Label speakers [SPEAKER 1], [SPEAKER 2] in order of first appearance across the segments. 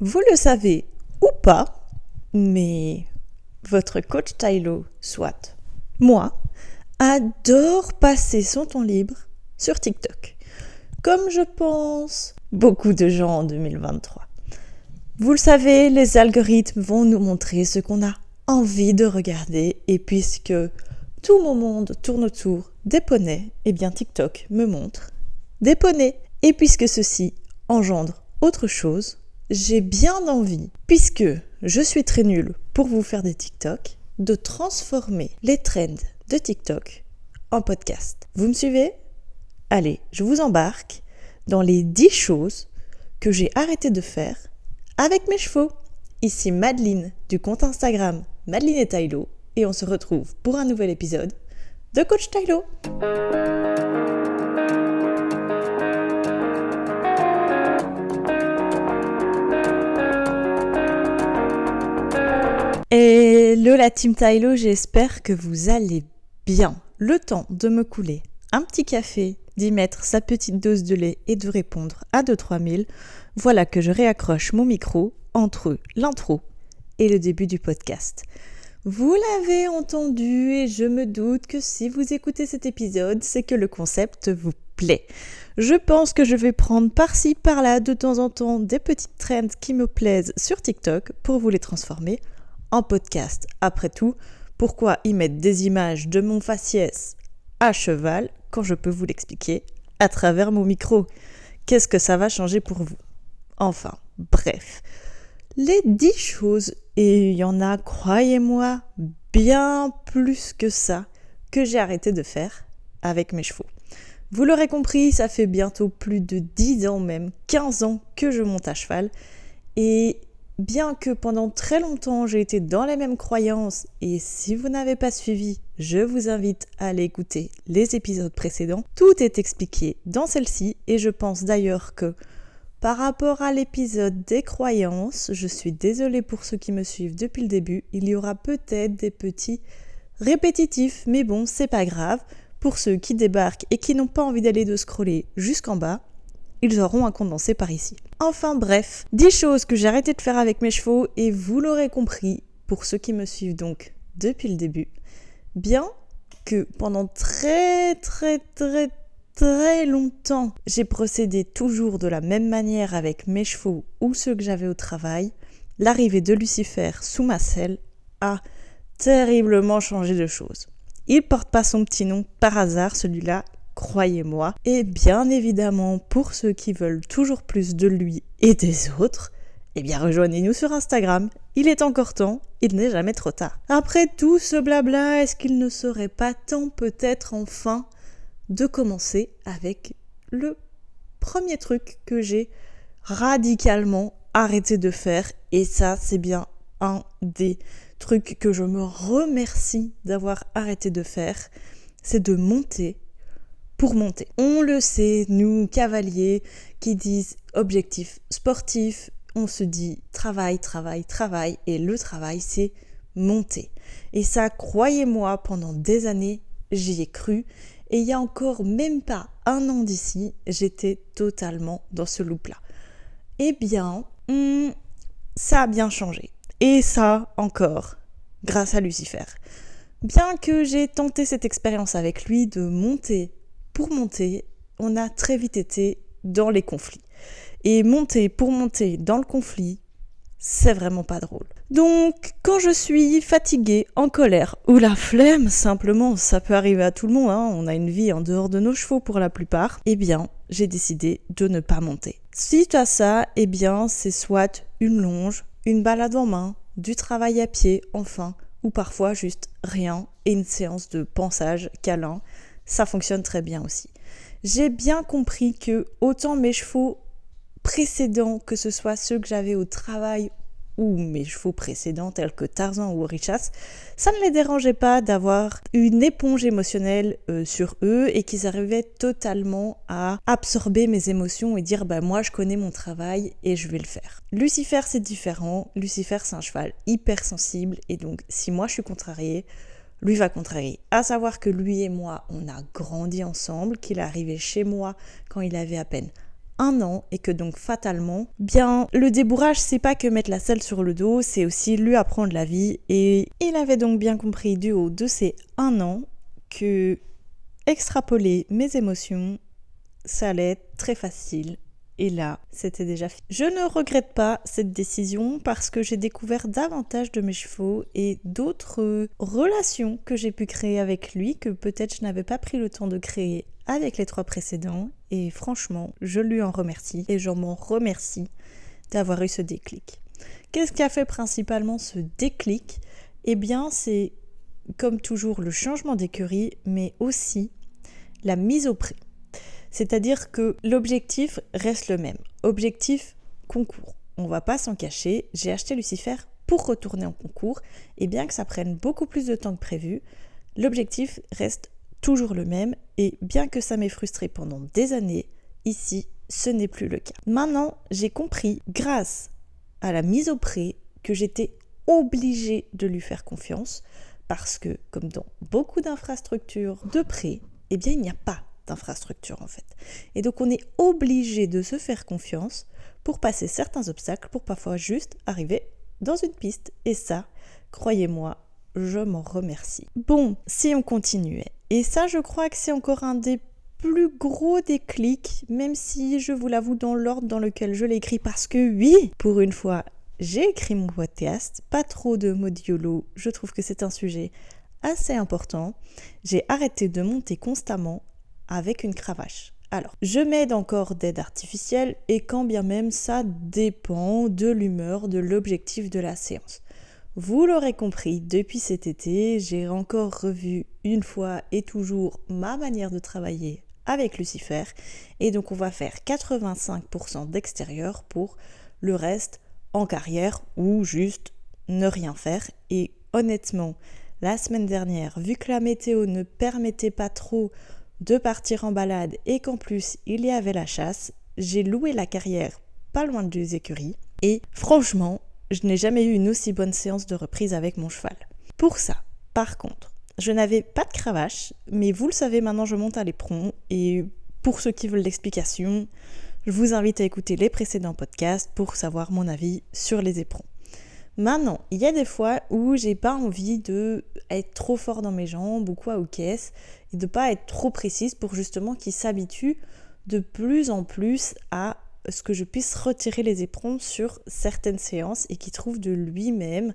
[SPEAKER 1] Vous le savez ou pas, mais votre coach Tylo, soit moi, adore passer son temps libre sur TikTok. Comme je pense beaucoup de gens en 2023. Vous le savez, les algorithmes vont nous montrer ce qu'on a envie de regarder et puisque tout mon monde tourne autour des poneys, eh bien TikTok me montre des poneys. Et puisque ceci engendre autre chose, j'ai bien envie, puisque je suis très nulle pour vous faire des TikTok, de transformer les trends de TikTok en podcast. Vous me suivez ? Allez, je vous embarque dans les 10 choses que j'ai arrêté de faire avec mes chevaux. Ici Madeline du compte Instagram Madeline et Tylo et on se retrouve pour un nouvel épisode de Coach Tylo. Hello la team Tylo, j'espère que vous allez bien. Le temps de me couler un petit café, d'y mettre sa petite dose de lait et de répondre à 2-3 000. Voilà que je réaccroche mon micro entre l'intro et le début du podcast. Vous l'avez entendu et je me doute que si vous écoutez cet épisode, c'est que le concept vous plaît. Je pense que je vais prendre par-ci, par-là, de temps en temps, des petites trends qui me plaisent sur TikTok pour vous les transformer en podcast. Après tout, pourquoi y mettre des images de mon faciès à cheval quand je peux vous l'expliquer à travers mon micro ? Qu'est-ce que ça va changer pour vous ? Enfin, bref. Les 10 choses, et il y en a, croyez-moi, bien plus que ça, que j'ai arrêté de faire avec mes chevaux. Vous l'aurez compris, ça fait bientôt plus de 10 ans même, 15 ans que je monte à cheval. Et bien que pendant très longtemps j'ai été dans les mêmes croyances, et si vous n'avez pas suivi, je vous invite à aller écouter les épisodes précédents. Tout est expliqué dans celle-ci, et je pense d'ailleurs que par rapport à l'épisode des croyances, je suis désolée pour ceux qui me suivent depuis le début, il y aura peut-être des petits répétitifs, mais bon, c'est pas grave. Pour ceux qui débarquent et qui n'ont pas envie d'aller de scroller jusqu'en bas, ils auront un condensé par ici. Enfin bref, 10 choses que j'ai arrêté de faire avec mes chevaux et vous l'aurez compris, pour ceux qui me suivent donc depuis le début, bien que pendant très longtemps, j'ai procédé toujours de la même manière avec mes chevaux ou ceux que j'avais au travail, l'arrivée de Lucifer sous ma selle a terriblement changé de choses. Il porte pas son petit nom par hasard, celui-là, croyez-moi. Et bien évidemment, pour ceux qui veulent toujours plus de lui et des autres, eh bien rejoignez-nous sur Instagram. Il est encore temps, il n'est jamais trop tard. Après tout ce blabla, est-ce qu'il ne serait pas temps peut-être enfin de commencer avec le premier truc que j'ai radicalement arrêté de faire, et ça c'est bien un des trucs que je me remercie d'avoir arrêté de faire, c'est de monter pour monter. On le sait, nous cavaliers qui disent objectif sportif, on se dit travail, et le travail c'est monter. Et ça, croyez-moi, pendant des années, j'y ai cru. Et il y a encore même pas un an d'ici, j'étais totalement dans ce loop-là. Eh bien, ça a bien changé. Et ça, encore, grâce à Lucifer. Bien que j'ai tenté cette expérience avec lui de monter pour monter, on a très vite été dans les conflits. Et monter pour monter dans le conflit, c'est vraiment pas drôle. Donc, quand je suis fatiguée, en colère ou la flemme, simplement, ça peut arriver à tout le monde, hein, on a une vie en dehors de nos chevaux pour la plupart, eh bien, j'ai décidé de ne pas monter. Suite à ça, eh bien, c'est soit une longe, une balade en main, du travail à pied, enfin, ou parfois juste rien et une séance de pansage, câlin, ça fonctionne très bien aussi. J'ai bien compris que autant mes chevaux précédents, que ce soit ceux que j'avais au travail ou mes chevaux précédents tels que Tarzan ou Richas, ça ne les dérangeait pas d'avoir une éponge émotionnelle sur eux et qu'ils arrivaient totalement à absorber mes émotions et dire moi je connais mon travail et je vais le faire. Lucifer c'est différent, Lucifer c'est un cheval hyper sensible et donc si moi je suis contrariée, lui va contrarier. À savoir que lui et moi on a grandi ensemble, qu'il est arrivé chez moi quand il avait à peine 1 an et que donc fatalement, bien le débourrage c'est pas que mettre la selle sur le dos, c'est aussi lui apprendre la vie et il avait donc bien compris du haut de ces 1 an que extrapoler mes émotions, ça allait être très facile. Et là, c'était déjà fini. Je ne regrette pas cette décision parce que j'ai découvert davantage de mes chevaux et d'autres relations que j'ai pu créer avec lui que peut-être je n'avais pas pris le temps de créer avec les 3 précédents. Et franchement, je lui en remercie et je m'en remercie d'avoir eu ce déclic. Qu'est-ce qui a fait principalement ce déclic ? Eh bien, c'est comme toujours le changement d'écurie, mais aussi la mise au prix. C'est-à-dire que l'objectif reste le même. Objectif concours. On va pas s'en cacher, j'ai acheté Lucifer pour retourner en concours et bien que ça prenne beaucoup plus de temps que prévu, l'objectif reste toujours le même et bien que ça m'ait frustré pendant des années, ici, ce n'est plus le cas. Maintenant, j'ai compris, grâce à la mise au prix, que j'étais obligée de lui faire confiance parce que, comme dans beaucoup d'infrastructures de prêt, eh bien, il n'y a pas d'infrastructure en fait. Et donc on est obligé de se faire confiance pour passer certains obstacles, pour parfois juste arriver dans une piste. Et ça, croyez-moi, je m'en remercie. Bon, si on continuait, et ça je crois que c'est encore un des plus gros déclics, même si je vous l'avoue dans l'ordre dans lequel je l'ai écrit, parce que oui, pour une fois, j'ai écrit mon podcast, pas trop de mots YOLO, je trouve que c'est un sujet assez important. J'ai arrêté de monter constamment avec une cravache. Alors, je m'aide encore d'aide artificielle et quand bien même ça dépend de l'humeur, de l'objectif de la séance. Vous l'aurez compris, depuis cet été, j'ai encore revu une fois et toujours ma manière de travailler avec Lucifer et donc on va faire 85% d'extérieur pour le reste en carrière ou juste ne rien faire. Et honnêtement, la semaine dernière, vu que la météo ne permettait pas trop de partir en balade et qu'en plus il y avait la chasse, j'ai loué la carrière pas loin des écuries et franchement, je n'ai jamais eu une aussi bonne séance de reprise avec mon cheval. Pour ça, par contre, je n'avais pas de cravache, mais vous le savez maintenant je monte à l'éperon et pour ceux qui veulent l'explication, je vous invite à écouter les précédents podcasts pour savoir mon avis sur les éperons. Maintenant, il y a des fois où j'ai pas envie de être trop fort dans mes jambes ou quoi aux caisses et de pas être trop précise pour justement qu'il s'habitue de plus en plus à ce que je puisse retirer les éperons sur certaines séances et qu'il trouve de lui-même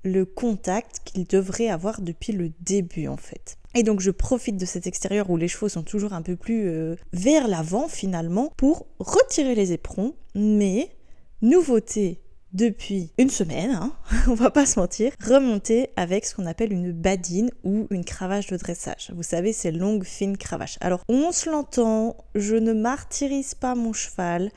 [SPEAKER 1] le contact qu'il devrait avoir depuis le début en fait. Et donc je profite de cet extérieur où les chevaux sont toujours un peu plus vers l'avant finalement pour retirer les éperons, mais nouveauté depuis une semaine, on va pas se mentir, remonter avec ce qu'on appelle une badine ou une cravache de dressage. Vous savez, ces longues, fines cravaches. Alors, on se l'entend, je ne martyrise pas mon cheval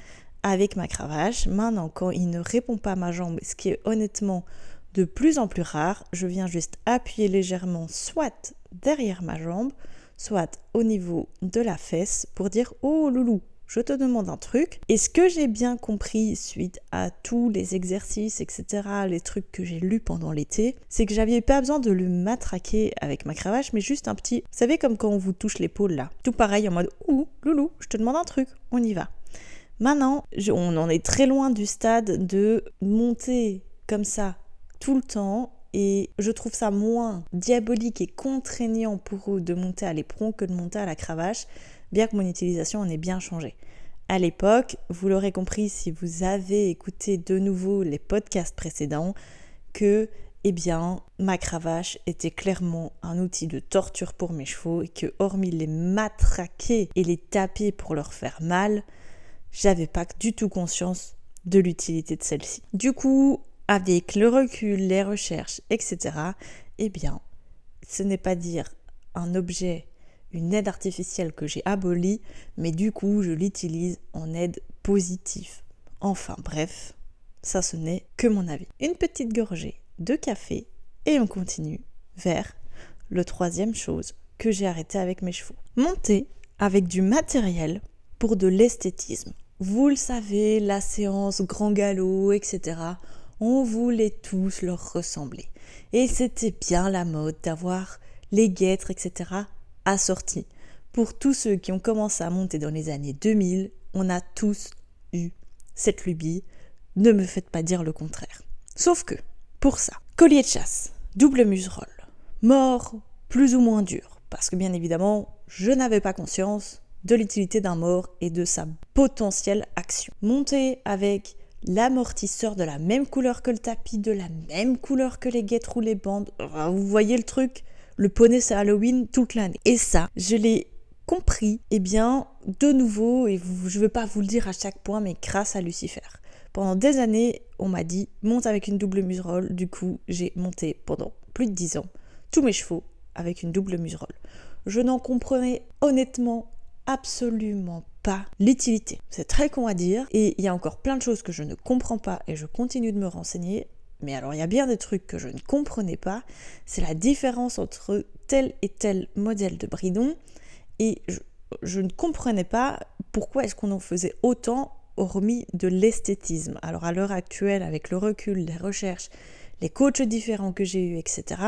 [SPEAKER 1] avec ma cravache. Maintenant, quand il ne répond pas à ma jambe, ce qui est honnêtement de plus en plus rare, je viens juste appuyer légèrement soit derrière ma jambe, soit au niveau de la fesse pour dire « Oh loulou !» Je te demande un truc. Et ce que j'ai bien compris suite à tous les exercices, etc., les trucs que j'ai lus pendant l'été, c'est que j'avais pas besoin de le matraquer avec ma cravache, mais juste un petit... Vous savez, comme quand on vous touche l'épaule là. Tout pareil, en mode « Ouh, loulou, je te demande un truc, on y va ». Maintenant, on en est très loin du stade de monter comme ça tout le temps. Et je trouve ça moins diabolique et contraignant pour eux de monter à l'éperon que de monter à la cravache, bien que mon utilisation en ait bien changé. À l'époque, vous l'aurez compris si vous avez écouté de nouveau les podcasts précédents, que ma cravache était clairement un outil de torture pour mes chevaux et que hormis les matraquer et les taper pour leur faire mal, j'avais pas du tout conscience de l'utilité de celle-ci. Du coup, avec le recul, les recherches, etc., ce n'est pas dire un objet, une aide artificielle que j'ai abolie, mais du coup, je l'utilise en aide positive. Enfin bref, ça ce n'est que mon avis. Une petite gorgée de café et on continue vers le 3e chose que j'ai arrêté avec mes chevaux. Monter avec du matériel pour de l'esthétisme. Vous le savez, la séance grand galop, etc., on voulait tous leur ressembler. Et c'était bien la mode d'avoir les guêtres, etc., assortis. Pour tous ceux qui ont commencé à monter dans les années 2000, on a tous eu cette lubie. Ne me faites pas dire le contraire. Sauf que, pour ça, collier de chasse, double muserolle, mort plus ou moins dur, parce que bien évidemment, je n'avais pas conscience de l'utilité d'un mort et de sa potentielle action. Monter avec l'amortisseur de la même couleur que le tapis, de la même couleur que les guêtres ou les bandes, vous voyez le truc, le poney c'est Halloween toute l'année. Et ça, je l'ai compris, de nouveau, et je ne veux pas vous le dire à chaque point, mais grâce à Lucifer. Pendant des années, on m'a dit, monte avec une double muserolle. Du coup, j'ai monté pendant plus de 10 ans tous mes chevaux avec une double muserolle. Je n'en comprenais honnêtement absolument pas l'utilité. C'est très con à dire, et il y a encore plein de choses que je ne comprends pas, et je continue de me renseigner. Mais alors, il y a bien des trucs que je ne comprenais pas. C'est la différence entre tel et tel modèle de bridon, et je ne comprenais pas pourquoi est-ce qu'on en faisait autant, hormis de l'esthétisme. Alors à l'heure actuelle, avec le recul, les recherches, les coachs différents que j'ai eus, etc.,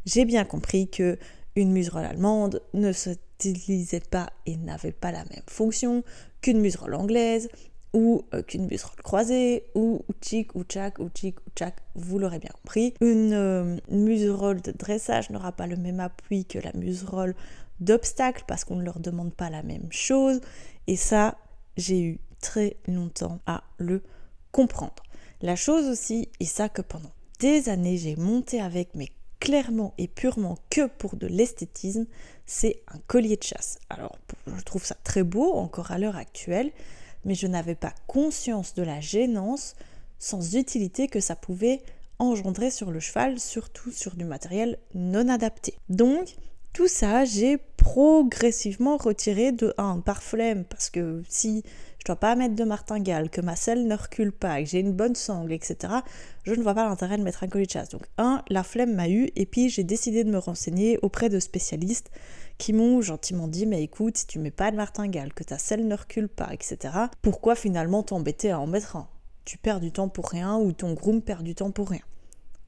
[SPEAKER 1] j'ai bien compris que une muserolle allemande ne s'utilisait pas et n'avait pas la même fonction qu'une muserolle anglaise ou qu'une muserolle croisée ou chic ou tchac ou chic ou tchac, vous l'aurez bien compris. Une muserolle de dressage n'aura pas le même appui que la muserolle d'obstacle parce qu'on ne leur demande pas la même chose, et ça, j'ai eu très longtemps à le comprendre. La chose aussi, et ça que pendant des années j'ai monté avec, mais clairement et purement que pour de l'esthétisme, c'est un collier de chasse. Alors je trouve ça très beau encore à l'heure actuelle, mais je n'avais pas conscience de la gênance sans utilité que ça pouvait engendrer sur le cheval, surtout sur du matériel non adapté. Donc tout ça, j'ai progressivement retiré de 1 par flemme, parce que si je dois pas mettre de martingale, que ma selle ne recule pas, que j'ai une bonne sangle, etc., je ne vois pas l'intérêt de mettre un collier de chasse. Donc la flemme m'a eu, et puis j'ai décidé de me renseigner auprès de spécialistes qui m'ont gentiment dit, mais écoute, si tu mets pas de martingale, que ta selle ne recule pas, etc., pourquoi finalement t'embêter à en mettre un ? Tu perds du temps pour rien, ou ton groom perd du temps pour rien.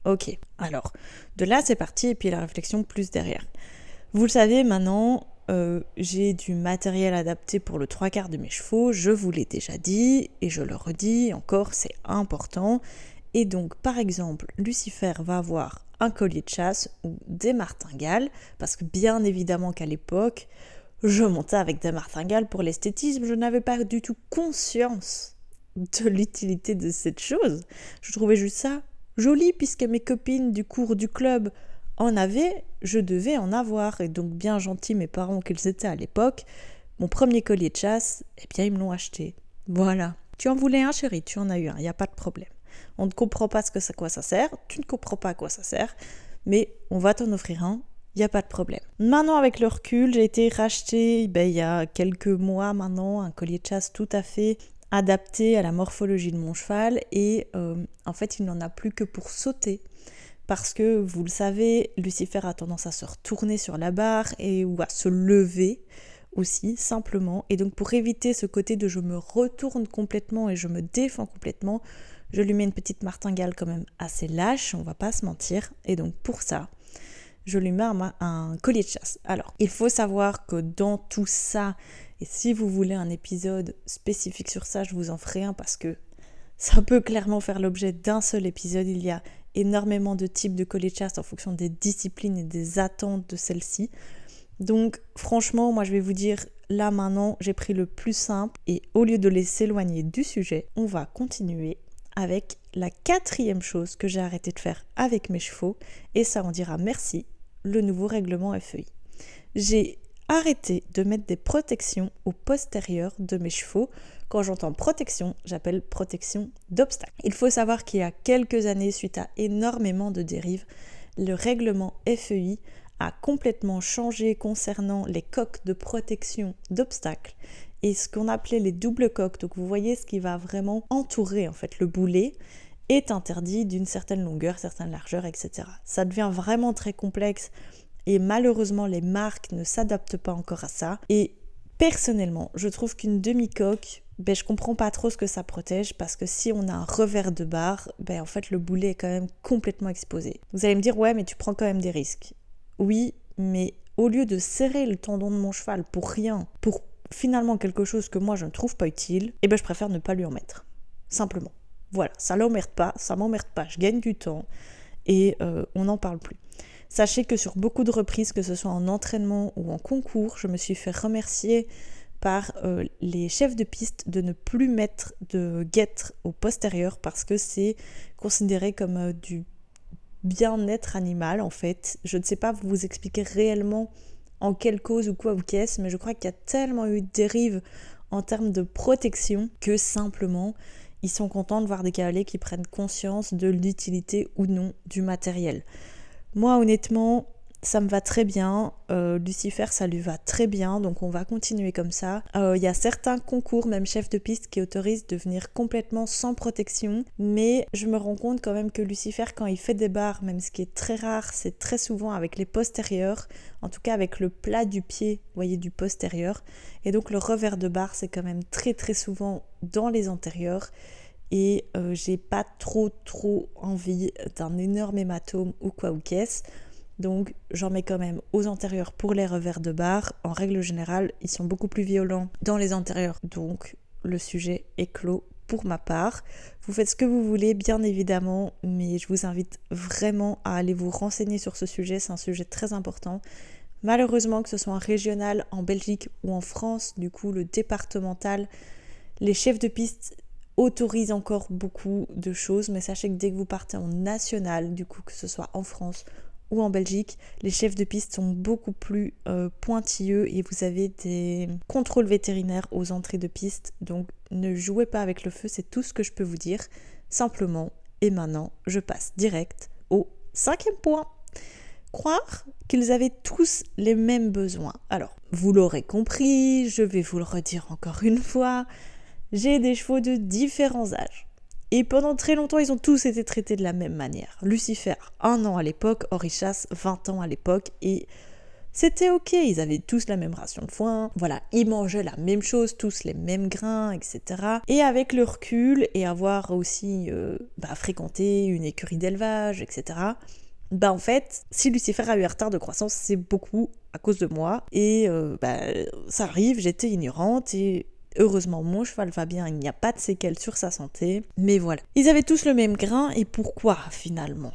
[SPEAKER 1] Ok, alors, de là c'est parti, et puis la réflexion plus derrière. Vous le savez maintenant, j'ai du matériel adapté pour le 3/4 de mes chevaux, je vous l'ai déjà dit, et je le redis encore, c'est important. Et donc, par exemple, Lucifer va avoir un collier de chasse ou des martingales, parce que bien évidemment qu'à l'époque, je montais avec des martingales pour l'esthétisme, je n'avais pas du tout conscience de l'utilité de cette chose. Je trouvais juste ça joli, puisque mes copines du cours du club en avaient, je devais en avoir. Et donc, bien gentils mes parents qu'ils étaient à l'époque, mon premier collier de chasse, ils me l'ont acheté. Voilà. Tu en voulais un, chéri, tu en as eu un, il n'y a pas de problème. On ne comprend pas à quoi ça sert, tu ne comprends pas à quoi ça sert, mais on va t'en offrir un, il n'y a pas de problème. Maintenant, avec le recul, j'ai été racheter, il y a quelques mois maintenant, un collier de chasse tout à fait adapté à la morphologie de mon cheval, et en fait, il n'en a plus que pour sauter. Parce que, vous le savez, Lucifer a tendance à se retourner sur la barre ou à se lever aussi, simplement. Et donc, pour éviter ce côté de je me retourne complètement et je me défends complètement, je lui mets une petite martingale quand même assez lâche, on va pas se mentir. Et donc, pour ça, je lui mets un collier de chasse. Alors, il faut savoir que dans tout ça, et si vous voulez un épisode spécifique sur ça, je vous en ferai un parce que ça peut clairement faire l'objet d'un seul épisode. Il y a énormément de types de colliers de chasse en fonction des disciplines et des attentes de celles-ci. Donc franchement, moi je vais vous dire, là maintenant, j'ai pris le plus simple, et au lieu de les s'éloigner du sujet, on va continuer avec la 4e chose que j'ai arrêté de faire avec mes chevaux, et ça on dira merci, le nouveau règlement FEI. J'ai arrêté de mettre des protections au postérieur de mes chevaux. Quand j'entends protection, j'appelle protection d'obstacle. Il faut savoir qu'il y a quelques années, suite à énormément de dérives, le règlement FEI a complètement changé concernant les coques de protection d'obstacle et ce qu'on appelait les doubles coques. Donc vous voyez ce qui va vraiment entourer en fait le boulet est interdit d'une certaine longueur, certaine largeur, etc. Ça devient vraiment très complexe. Et malheureusement, les marques ne s'adaptent pas encore à ça. Et personnellement, je trouve qu'une demi-coque, je comprends pas trop ce que ça protège, parce que si on a un revers de barre, en fait, le boulet est quand même complètement exposé. Vous allez me dire, ouais, mais tu prends quand même des risques. Oui, mais au lieu de serrer le tendon de mon cheval pour rien, pour finalement quelque chose que moi je ne trouve pas utile, et ben je préfère ne pas lui en mettre. Simplement. Voilà, ça m'emmerde pas, je gagne du temps et on n'en parle plus. Sachez que sur beaucoup de reprises, que ce soit en entraînement ou en concours, je me suis fait remercier par les chefs de piste de ne plus mettre de guêtre au postérieur parce que c'est considéré comme du bien-être animal en fait. Je ne sais pas vous expliquer réellement en quelle cause ou quoi ou qu'est-ce, mais je crois qu'il y a tellement eu de dérives en termes de protection que simplement ils sont contents de voir des cavaliers qui prennent conscience de l'utilité ou non du matériel. Moi honnêtement, ça me va très bien, Lucifer ça lui va très bien, donc on va continuer comme ça. Il y a certains concours, même chefs de piste, qui autorisent de venir complètement sans protection, mais je me rends compte quand même que Lucifer, quand il fait des barres, même ce qui est très rare, c'est très souvent avec les postérieurs, en tout cas avec le plat du pied, vous voyez, du postérieur, et donc le revers de barre, c'est quand même très très souvent dans les antérieurs, et j'ai pas trop envie d'un énorme hématome ou quoi ou qu'est-ce. Donc j'en mets quand même aux antérieurs pour les revers de barre. En règle générale, ils sont beaucoup plus violents dans les antérieurs. Donc le sujet est clos pour ma part. Vous faites ce que vous voulez, bien évidemment, mais je vous invite vraiment à aller vous renseigner sur ce sujet. C'est un sujet très important. Malheureusement, que ce soit en régional, en Belgique ou en France, du coup le départemental, les chefs de piste autorisent encore beaucoup de choses. Mais sachez que dès que vous partez en national, du coup que ce soit en France ou en Belgique, les chefs de piste sont beaucoup plus pointilleux et vous avez des contrôles vétérinaires aux entrées de piste. Donc ne jouez pas avec le feu, c'est tout ce que je peux vous dire. Simplement, et maintenant, je passe direct au 5e point. Croire qu'ils avaient tous les mêmes besoins. Alors, vous l'aurez compris, je vais vous le redire encore une fois, j'ai des chevaux de différents âges. Et pendant très longtemps, ils ont tous été traités de la même manière. Lucifer, 1 an à l'époque, Orichas, 20 ans à l'époque, et c'était ok, ils avaient tous la même ration de foin, voilà, ils mangeaient la même chose, tous les mêmes grains, etc. Et avec le recul, et avoir aussi fréquenté une écurie d'élevage, etc., en fait, si Lucifer a eu un retard de croissance, c'est beaucoup à cause de moi, et ça arrive, j'étais ignorante, et heureusement, mon cheval va bien, il n'y a pas de séquelles sur sa santé. Mais voilà. Ils avaient tous le même grain, et pourquoi finalement ?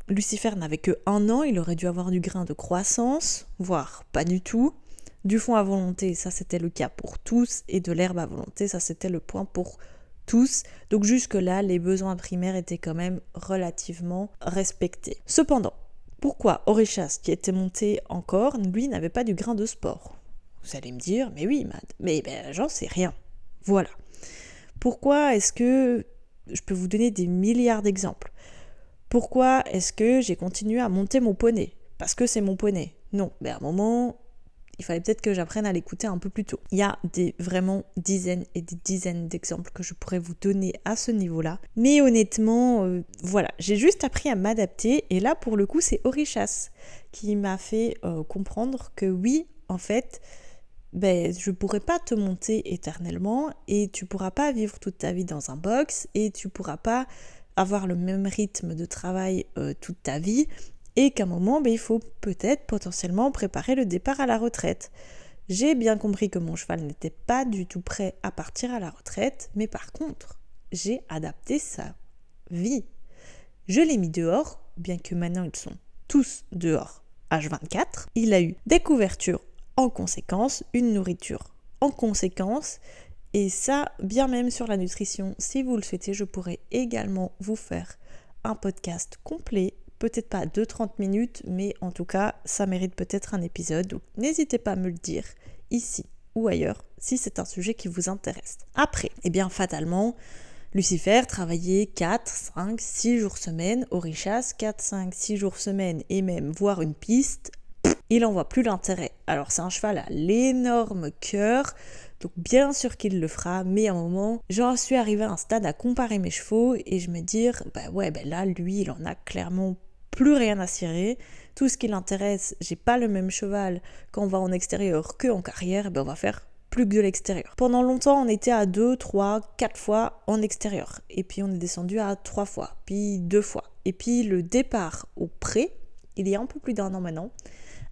[SPEAKER 1] Lucifer n'avait que 1 an, il aurait dû avoir du grain de croissance, voire pas du tout. Du foin à volonté, ça c'était le cas pour tous, et de l'herbe à volonté, ça c'était le point pour tous. Donc jusque-là, les besoins primaires étaient quand même relativement respectés. Cependant, pourquoi Orichas, qui était monté en corne, lui n'avait pas du grain de sport ? Vous allez me dire, mais oui, Mad, mais j'en sais rien. Voilà. Pourquoi est-ce que... Je peux vous donner des milliards d'exemples. Pourquoi est-ce que j'ai continué à monter mon poney ? Parce que c'est mon poney. Non, à un moment, il fallait peut-être que j'apprenne à l'écouter un peu plus tôt. Il y a vraiment dizaines et des dizaines d'exemples que je pourrais vous donner à ce niveau-là. Mais honnêtement, voilà, j'ai juste appris à m'adapter. Et là, pour le coup, c'est Orichas qui m'a fait comprendre que oui, en fait... je pourrais pas te monter éternellement et tu pourras pas vivre toute ta vie dans un box et tu pourras pas avoir le même rythme de travail toute ta vie et qu'à un moment, il faut peut-être potentiellement préparer le départ à la retraite. J'ai bien compris que mon cheval n'était pas du tout prêt à partir à la retraite, mais par contre, j'ai adapté sa vie. Je l'ai mis dehors, bien que maintenant ils sont tous dehors H24. Il a eu des couvertures en conséquence, une nourriture en conséquence, et ça, bien même sur la nutrition, si vous le souhaitez, je pourrais également vous faire un podcast complet, peut-être pas de 30 minutes, mais en tout cas, ça mérite peut-être un épisode, donc n'hésitez pas à me le dire ici ou ailleurs, si c'est un sujet qui vous intéresse. Après, fatalement, Lucifer travaillait 4, 5, 6 jours semaine, Orichas, 4, 5, 6 jours semaine, et même voir une piste, il n'en voit plus l'intérêt. Alors c'est un cheval à l'énorme cœur, donc bien sûr qu'il le fera, mais à un moment, j'en suis arrivée à un stade à comparer mes chevaux et je me dire, là, lui, il en a clairement plus rien à cirer. Tout ce qui l'intéresse, j'ai pas le même cheval quand on va en extérieur qu'en carrière, on va faire plus que de l'extérieur. Pendant longtemps, on était à 2, 3, 4 fois en extérieur. Et puis on est descendu à 3 fois, puis 2 fois. Et puis le départ au pré, il y a un peu plus d'1 an maintenant,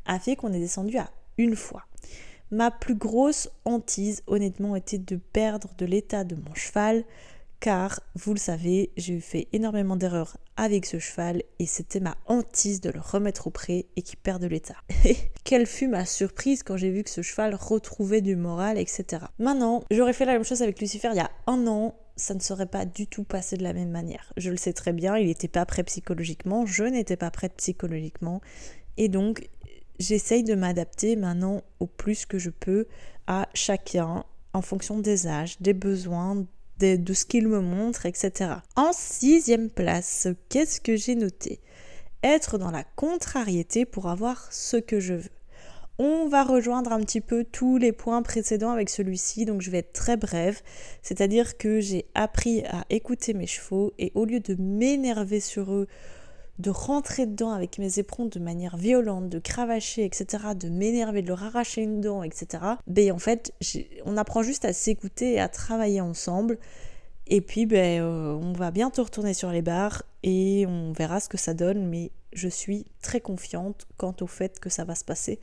[SPEAKER 1] a fait qu'on est descendu à 1 fois. Ma plus grosse hantise, honnêtement, était de perdre de l'état de mon cheval, car, vous le savez, j'ai eu fait énormément d'erreurs avec ce cheval et c'était ma hantise de le remettre au pré et qu'il perde de l'état. Quelle fut ma surprise quand j'ai vu que ce cheval retrouvait du moral, etc. Maintenant, j'aurais fait la même chose avec Lucifer il y a 1 an, ça ne serait pas du tout passé de la même manière. Je le sais très bien, il n'était pas prêt psychologiquement, je n'étais pas prête psychologiquement et donc j'essaye de m'adapter maintenant au plus que je peux à chacun en fonction des âges, des besoins, de ce qu'il me montre, etc. En 6e place, qu'est-ce que j'ai noté ? Être dans la contrariété pour avoir ce que je veux. On va rejoindre un petit peu tous les points précédents avec celui-ci, donc je vais être très brève. C'est-à-dire que j'ai appris à écouter mes chevaux et au lieu de m'énerver sur eux, de rentrer dedans avec mes éperons de manière violente, de cravacher, etc., de m'énerver, de leur arracher une dent, etc., ben en fait, on apprend juste à s'écouter et à travailler ensemble. Et puis, on va bientôt retourner sur les barres et on verra ce que ça donne, mais je suis très confiante quant au fait que ça va se passer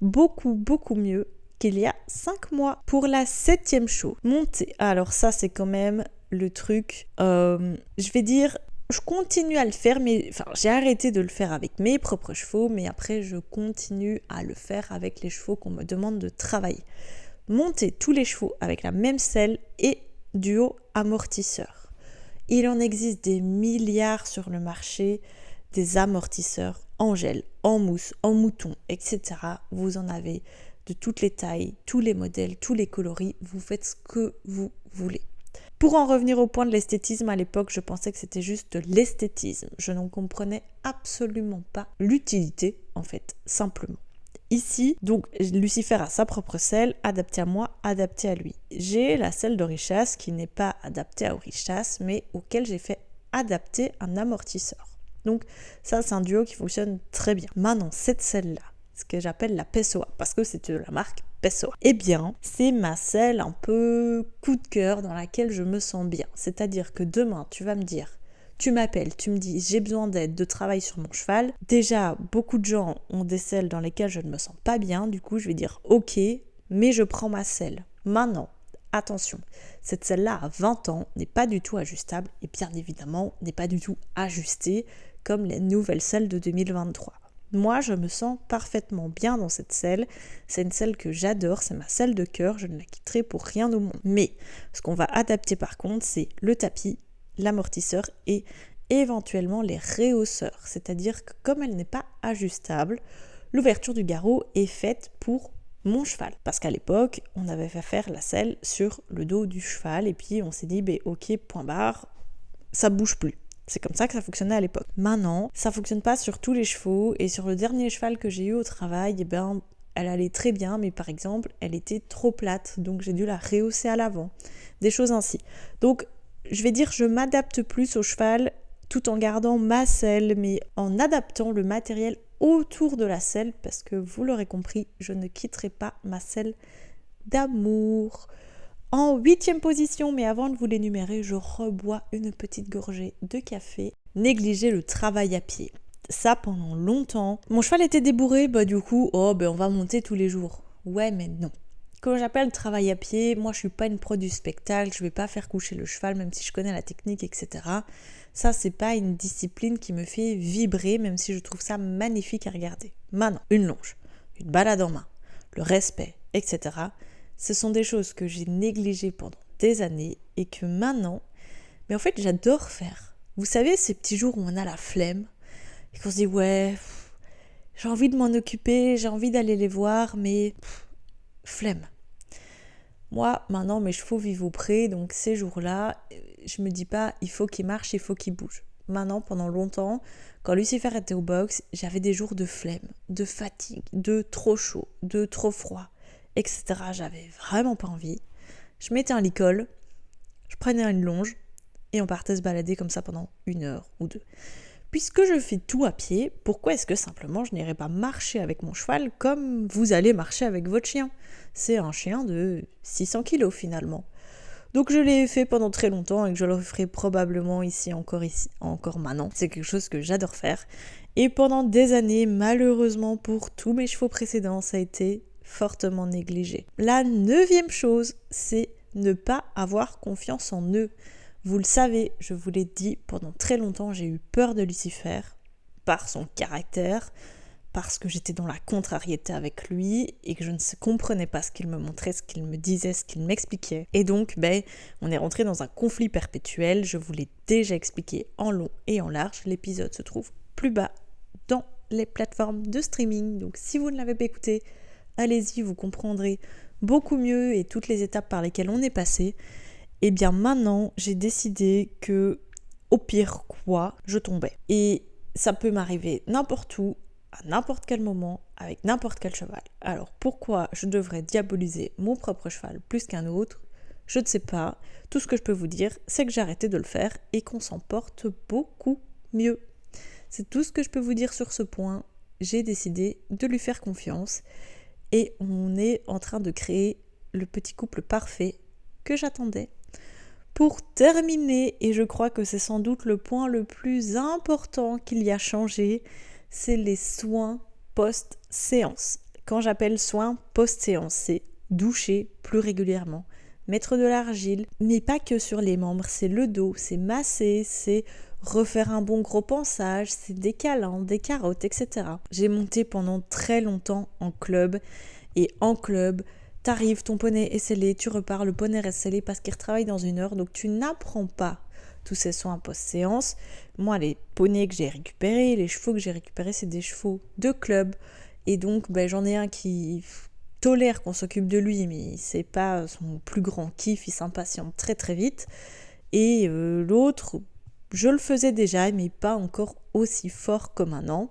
[SPEAKER 1] beaucoup, beaucoup mieux qu'il y a 5 mois. Pour la 7e show, monter. Alors ça, c'est quand même le truc, je vais dire... Je continue à le faire, mais j'ai arrêté de le faire avec mes propres chevaux, mais après je continue à le faire avec les chevaux qu'on me demande de travailler. Monter tous les chevaux avec la même selle et duo amortisseur. Il en existe des milliards sur le marché, des amortisseurs en gel, en mousse, en mouton, etc. Vous en avez de toutes les tailles, tous les modèles, tous les coloris, vous faites ce que vous voulez. Pour en revenir au point de l'esthétisme, à l'époque, je pensais que c'était juste de l'esthétisme. Je n'en comprenais absolument pas l'utilité, en fait, simplement. Ici, donc, Lucifer a sa propre selle, adaptée à moi, adaptée à lui. J'ai la selle d'Orichas qui n'est pas adaptée à Orichas, mais auquel j'ai fait adapter un amortisseur. Donc, ça, c'est un duo qui fonctionne très bien. Maintenant, cette selle-là, ce que j'appelle la Pessoa, parce que c'est de la marque Pessoa. Eh bien, c'est ma selle un peu coup de cœur dans laquelle je me sens bien. C'est-à-dire que demain, tu vas me dire, tu m'appelles, tu me dis j'ai besoin d'aide, de travail sur mon cheval. Déjà, beaucoup de gens ont des selles dans lesquelles je ne me sens pas bien. Du coup, je vais dire ok, mais je prends ma selle. Maintenant, attention, cette selle-là à 20 ans n'est pas du tout ajustable et bien évidemment n'est pas du tout ajustée comme les nouvelles selles de 2023. Moi, je me sens parfaitement bien dans cette selle. C'est une selle que j'adore, c'est ma selle de cœur, je ne la quitterai pour rien au monde. Mais ce qu'on va adapter par contre, c'est le tapis, l'amortisseur et éventuellement les réhausseurs. C'est-à-dire que comme elle n'est pas ajustable, l'ouverture du garrot est faite pour mon cheval. Parce qu'à l'époque, on avait fait faire la selle sur le dos du cheval et puis on s'est dit, ok, point barre, ça bouge plus. C'est comme ça que ça fonctionnait à l'époque. Maintenant, ça fonctionne pas sur tous les chevaux et sur le dernier cheval que j'ai eu au travail, elle allait très bien, mais par exemple, elle était trop plate, donc j'ai dû la rehausser à l'avant. Des choses ainsi. Donc, je vais dire, je m'adapte plus au cheval tout en gardant ma selle, mais en adaptant le matériel autour de la selle, parce que vous l'aurez compris, je ne quitterai pas ma selle d'amour. En 8e position, mais avant de vous l'énumérer, je rebois une petite gorgée de café. Négliger le travail à pied. Ça, pendant longtemps. Mon cheval était débourré, du coup, on va monter tous les jours. Ouais, mais non. Quand j'appelle travail à pied, moi je suis pas une pro du spectacle, je vais pas faire coucher le cheval, même si je connais la technique, etc. Ça, c'est pas une discipline qui me fait vibrer, même si je trouve ça magnifique à regarder. Maintenant, une longe, une balade en main, le respect, etc. Ce sont des choses que j'ai négligées pendant des années et que maintenant, mais en fait, j'adore faire. Vous savez, ces petits jours où on a la flemme et qu'on se dit ouais, j'ai envie de m'en occuper, j'ai envie d'aller les voir, mais flemme. Moi, maintenant, mes chevaux vivent au pré, donc ces jours-là, je me dis pas il faut qu'ils marchent, il faut qu'ils bougent. Maintenant, pendant longtemps, quand Lucifer était au box, j'avais des jours de flemme, de fatigue, de trop chaud, de trop froid, etc. J'avais vraiment pas envie. Je mettais un licol, je prenais une longe et on partait se balader comme ça pendant 1 heure ou 2. Puisque je fais tout à pied, pourquoi est-ce que simplement je n'irai pas marcher avec mon cheval comme vous allez marcher avec votre chien ? C'est un chien de 600 kilos finalement. Donc je l'ai fait pendant très longtemps et que je le ferai probablement ici encore maintenant. C'est quelque chose que j'adore faire. Et pendant des années, malheureusement pour tous mes chevaux précédents, ça a été fortement négligé. La 9e chose, c'est ne pas avoir confiance en eux. Vous le savez, je vous l'ai dit, pendant très longtemps, j'ai eu peur de Lucifer par son caractère, parce que j'étais dans la contrariété avec lui et que je ne comprenais pas ce qu'il me montrait, ce qu'il me disait, ce qu'il m'expliquait. Et donc, on est rentré dans un conflit perpétuel. Je vous l'ai déjà expliqué en long et en large. L'épisode se trouve plus bas dans les plateformes de streaming. Donc, si vous ne l'avez pas écouté, allez-y, vous comprendrez beaucoup mieux et toutes les étapes par lesquelles on est passé. Et bien maintenant, j'ai décidé que, au pire quoi, je tombais. Et ça peut m'arriver n'importe où, à n'importe quel moment, avec n'importe quel cheval. Alors pourquoi je devrais diaboliser mon propre cheval plus qu'un autre ? Je ne sais pas. Tout ce que je peux vous dire, c'est que j'ai arrêté de le faire et qu'on s'en porte beaucoup mieux. C'est tout ce que je peux vous dire sur ce point. J'ai décidé de lui faire confiance et on est en train de créer le petit couple parfait que j'attendais. Pour terminer, et je crois que c'est sans doute le point le plus important qu'il y a changé, c'est les soins post-séance. Quand j'appelle soins post-séance, c'est doucher plus régulièrement, mettre de l'argile, mais pas que sur les membres, c'est le dos, c'est masser, c'est refaire un bon gros pansage, c'est des câlins, des carottes, etc. J'ai monté pendant très longtemps en club, et en club, t'arrives, ton poney est scellé, tu repars, le poney reste scellé parce qu'il retravaille dans 1 heure, donc tu n'apprends pas tous ces soins post-séance. Moi, les poneys que j'ai récupérés, les chevaux que j'ai récupérés, c'est des chevaux de club. Et donc, j'en ai un qui tolère qu'on s'occupe de lui, mais c'est pas son plus grand kiff, il s'impatiente très très vite. Et l'autre, je le faisais déjà, mais pas encore aussi fort comme un an.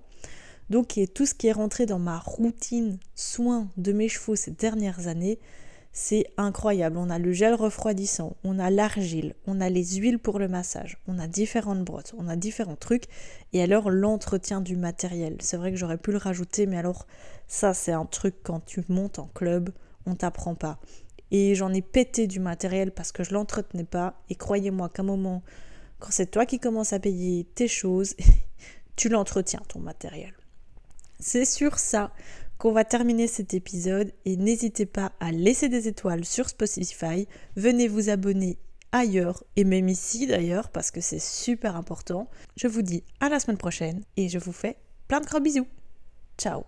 [SPEAKER 1] Donc, tout ce qui est rentré dans ma routine soins de mes chevaux ces dernières années, c'est incroyable. On a le gel refroidissant, on a l'argile, on a les huiles pour le massage, on a différentes brosses, on a différents trucs. Et alors l'entretien du matériel. C'est vrai que j'aurais pu le rajouter, mais alors ça c'est un truc quand tu montes en club, on t'apprend pas. Et j'en ai pété du matériel parce que je l'entretenais pas. Et croyez-moi qu'à un moment, quand c'est toi qui commences à payer tes choses, tu l'entretiens ton matériel. C'est sur ça qu'on va terminer cet épisode et n'hésitez pas à laisser des étoiles sur Spotify, venez vous abonner ailleurs et même ici d'ailleurs parce que c'est super important. Je vous dis à la semaine prochaine et je vous fais plein de gros bisous. Ciao.